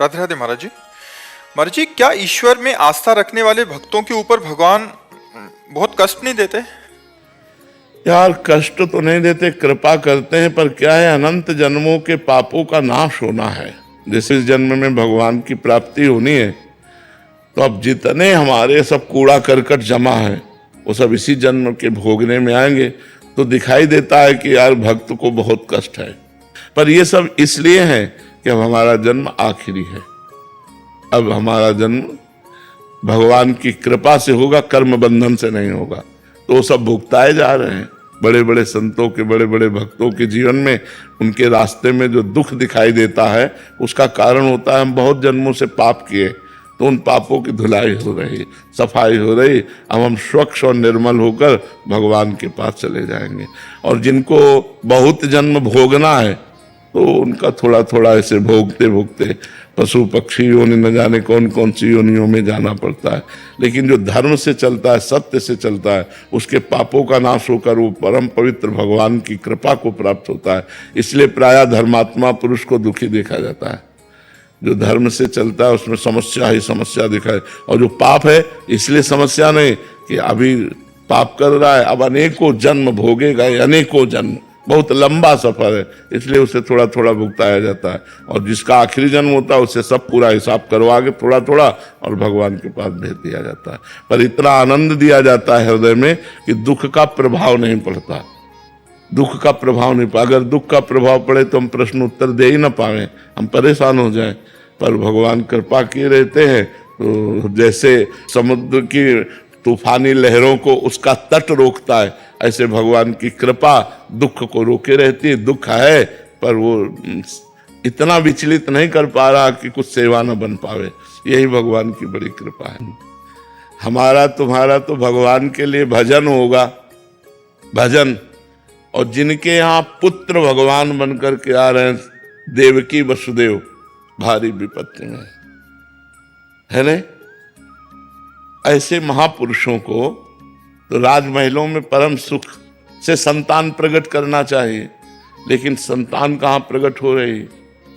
राधे राधे महाराज जी। महाराज जी, क्या ईश्वर में आस्था रखने वाले भक्तों के ऊपर भगवान बहुत कष्ट नहीं देते? यार कष्ट तो नहीं देते, कृपा करते हैं, पर क्या है, अनंत जन्मों के पापों का नाश होना है। जैसे इस जन्म में भगवान की प्राप्ति होनी है, तो अब जितने हमारे सब कूड़ा करकट जमा है वो सब इसी जन्म के भोगने में आएंगे। तो दिखाई देता है कि यार भक्त को बहुत कष्ट है, पर ये सब इसलिए है कि अब हमारा जन्म आखिरी है। अब हमारा जन्म भगवान की कृपा से होगा, कर्म बंधन से नहीं होगा। तो वो सब भुगताए जा रहे हैं। बड़े बड़े संतों के, बड़े बड़े भक्तों के जीवन में उनके रास्ते में जो दुख दिखाई देता है, उसका कारण होता है हम बहुत जन्मों से पाप किए, तो उन पापों की धुलाई हो रही, सफाई हो रही। अब हम स्वच्छ और निर्मल होकर भगवान के पास चले जाएंगे। और जिनको बहुत जन्म भोगना है, तो उनका थोड़ा थोड़ा ऐसे भोगते भोगते पशु पक्षी योनि न जाने कौन कौन सी योनियों में जाना पड़ता है। लेकिन जो धर्म से चलता है, सत्य से चलता है, उसके पापों का नाश होकर वो परम पवित्र भगवान की कृपा को प्राप्त होता है। इसलिए प्रायः धर्मात्मा पुरुष को दुखी देखा जाता है। जो धर्म से चलता है उसमें समस्या ही समस्या दिखाए, और जो पाप है इसलिए समस्या नहीं कि अभी पाप कर रहा है, अब अनेकों जन्म भोगेगा, अनेकों जन्म, बहुत लंबा सफर है, इसलिए उसे थोड़ा थोड़ा भुगताया जाता है। और जिसका आखिरी जन्म होता है उससे सब पूरा हिसाब करवा के थोड़ा थोड़ा और भगवान के पास भेज दिया जाता है। पर इतना आनंद दिया जाता है हृदय में कि दुख का प्रभाव नहीं पड़ता। दुख का प्रभाव नहीं पड़ा। अगर दुख का प्रभाव पड़े तो हम प्रश्न उत्तर दे ही ना पाए, हम परेशान हो जाएं। पर भगवान कृपा किए रहते हैं, तो जैसे समुद्र की तूफानी लहरों को उसका तट रोकता है, ऐसे भगवान की कृपा दुख को रोके रहती है। दुख है पर वो इतना विचलित नहीं कर पा रहा कि कुछ सेवा न बन पावे। यही भगवान की बड़ी कृपा है। हमारा तुम्हारा तो भगवान के लिए भजन होगा, भजन। और जिनके यहाँ पुत्र भगवान बनकर के आ रहे हैं, देवकी वसुदेव, भारी विपत्ति में है नहीं? ऐसे महापुरुषों को तो राजमहलों में परम सुख से संतान प्रकट करना चाहिए, लेकिन संतान कहाँ प्रकट हो रही?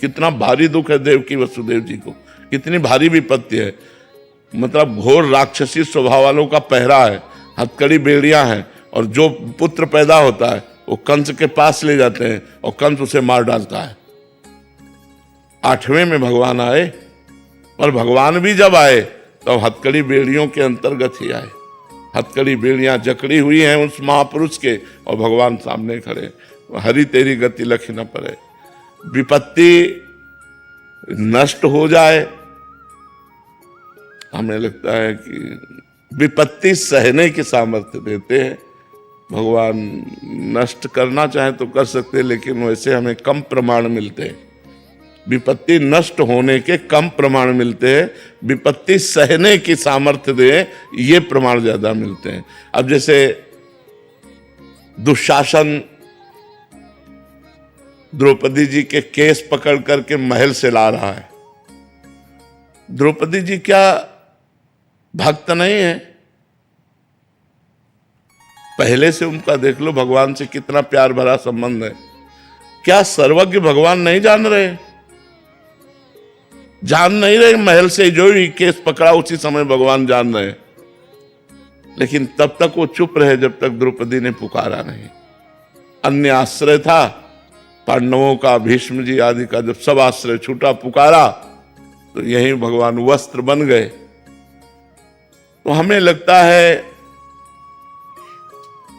कितना भारी दुख है देवकी वसुदेव जी को, कितनी भारी विपत्ति है। मतलब घोर राक्षसी स्वभाव वालों का पहरा है, हथकड़ी बेड़ियां हैं, और जो पुत्र पैदा होता है वो कंस के पास ले जाते हैं और कंस उसे मार डालता है। 8वें में भगवान आए, और भगवान भी जब आए तो हथकड़ी बेड़ियों के अंतर्गत ही आए। हथकड़ी बेड़ियां जकड़ी हुई हैं उस महापुरुष के, और भगवान सामने खड़े। हरि तेरी गति लख न पड़े। विपत्ति नष्ट हो जाए, हमें लगता है कि विपत्ति सहने की सामर्थ्य देते हैं भगवान। नष्ट करना चाहे तो कर सकते हैं, लेकिन वैसे हमें कम प्रमाण मिलते हैं। विपत्ति नष्ट होने के कम प्रमाण मिलते हैं, विपत्ति सहने की सामर्थ्य दे, ये प्रमाण ज्यादा मिलते हैं। अब जैसे दुशासन द्रौपदी जी के केस पकड़ करके महल से ला रहा है। द्रौपदी जी क्या भक्त नहीं है? पहले से उनका देख लो भगवान से कितना प्यार भरा संबंध है। क्या सर्वज्ञ भगवान नहीं जान रहे? जान नहीं रहे? महल से जो ही केस पकड़ा उसी समय भगवान जान रहे, लेकिन तब तक वो चुप रहे जब तक द्रौपदी ने पुकारा नहीं। अन्य आश्रय था पांडवों का, भीष्म जी आदि का, जब सब आश्रय छूटा, पुकारा, तो यही भगवान वस्त्र बन गए। तो हमें लगता है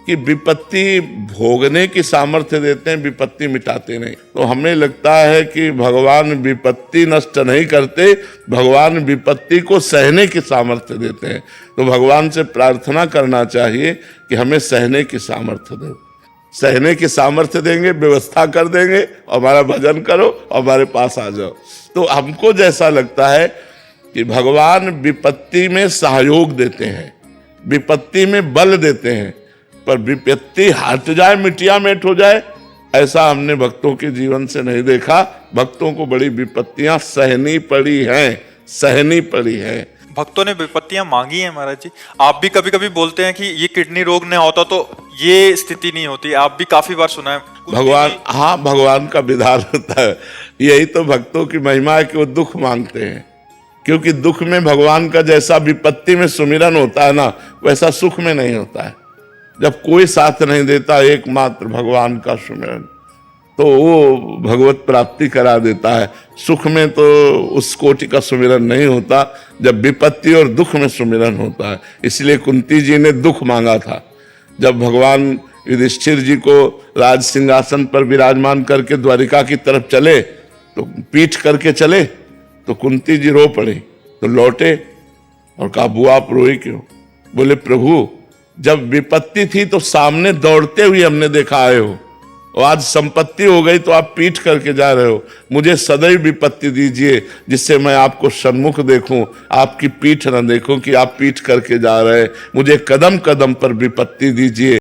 कि विपत्ति भोगने की सामर्थ्य देते हैं, विपत्ति मिटाते नहीं। तो हमें लगता है कि भगवान विपत्ति नष्ट नहीं करते, भगवान विपत्ति को सहने की सामर्थ्य देते हैं। तो भगवान से प्रार्थना करना चाहिए कि हमें सहने की सामर्थ्य दो। सहने की सामर्थ्य देंगे, व्यवस्था कर देंगे, हमारा भजन करो, हमारे पास आ जाओ। तो हमको जैसा लगता है कि भगवान विपत्ति में सहयोग देते हैं, विपत्ति में बल देते हैं, पर विपत्ति हट जाए, मिटिया मेट हो जाए, ऐसा हमने भक्तों के जीवन से नहीं देखा। भक्तों को बड़ी विपत्तियां सहनी पड़ी हैं, सहनी पड़ी हैं। भक्तों ने विपत्तियां मांगी हैं महाराज जी। आप भी कभी कभी बोलते हैं कि ये किडनी रोग नहीं होता तो ये स्थिति नहीं होती, आप भी काफी बार सुना है। भगवान, हाँ, भगवान का विधान होता है। यही तो भक्तों की महिमा है कि वो दुख मांगते हैं, क्योंकि दुख में भगवान का जैसा विपत्ति में सुमिरन होता है ना, वैसा सुख में नहीं होता है। जब कोई साथ नहीं देता, एकमात्र भगवान का सुमिरन, तो वो भगवत प्राप्ति करा देता है। सुख में तो उस कोटि का सुमिरन नहीं होता, जब विपत्ति और दुख में सुमिरन होता है। इसलिए कुंती जी ने दुख मांगा था। जब भगवान युधिष्ठिर जी को राज सिंहासन पर विराजमान करके द्वारिका की तरफ चले, तो पीठ करके चले, तो कुंती जी रो पड़ी। तो लौटे और कहा, बुआ आप रोई क्यों? बोले, प्रभु जब विपत्ति थी तो सामने दौड़ते हुए हमने देखा आए हो, और आज संपत्ति हो गई तो आप पीठ करके जा रहे हो। मुझे सदैव विपत्ति दीजिए, जिससे मैं आपको सन्मुख देखूं, आपकी पीठ न देखूं कि आप पीठ करके जा रहे हैं। मुझे कदम कदम पर विपत्ति दीजिए।